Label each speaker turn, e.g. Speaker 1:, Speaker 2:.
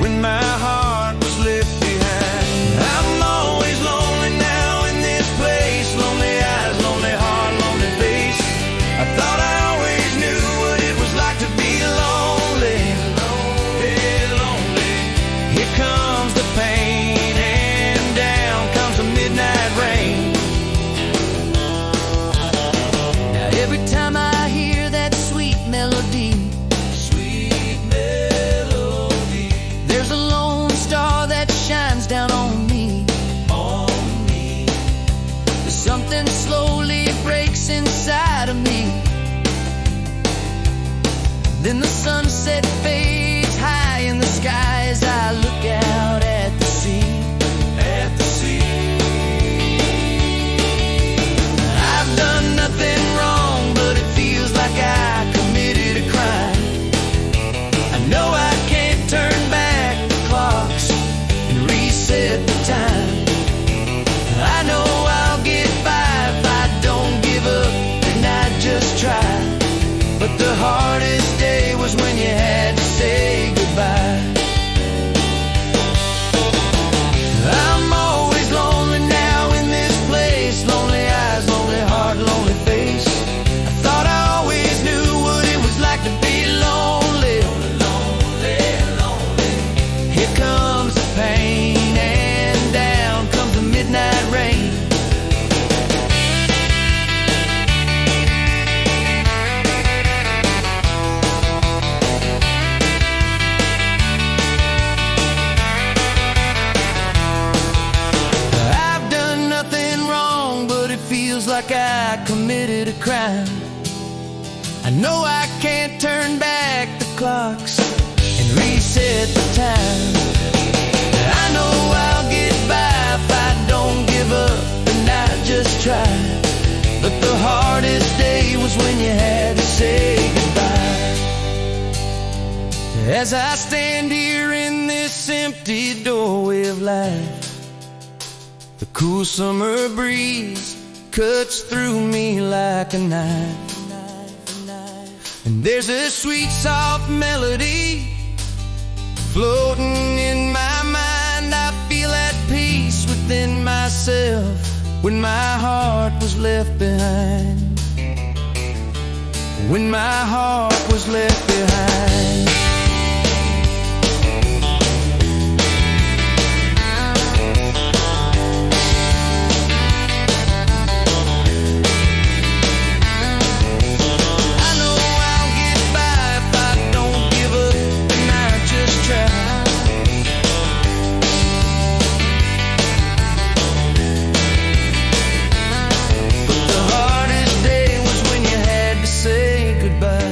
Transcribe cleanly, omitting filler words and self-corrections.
Speaker 1: when my heart was left behind. I'm always lonely now in this place. Lonely eyes, lonely heart, lonely face. I thought I always knew what it was like to be lonely. Lonely. Here comes the pain and down comes the midnight rain.
Speaker 2: Now every time I hear that sweet melody, there's a lone star that shines down on me. Something slowly breaks inside of me. Then the sunset fades high in the sky as I look out at the sea. At the sea. I've done nothing wrong, but it feels like I committed a crime. I know I can't turn back the clocks and reset the time. I know I'll get by if I don't give up and I just try. But the hardest day was when you had to say goodbye. I'm always lonely now in this place. Lonely eyes, lonely heart, lonely face. I thought I always knew what it was like to be lonely. Here comes the pain and down comes the midnight rain. I've done nothing wrong, but it feels like I committed a crime. I know I can't turn back the clocks and reset the time. I know I'll get by if I don't give up and I just try. But the hardest day was when you had to say goodbye. As I stand here in this empty doorway of life, the cool summer breeze cuts through me like a knife. And there's a sweet, soft melody floating in my mind. I feel at peace within myself when my heart was left behind. When my heart was left behind. I know I'll get by if I don't give up and I just try. But the hardest day was when you had to say goodbye.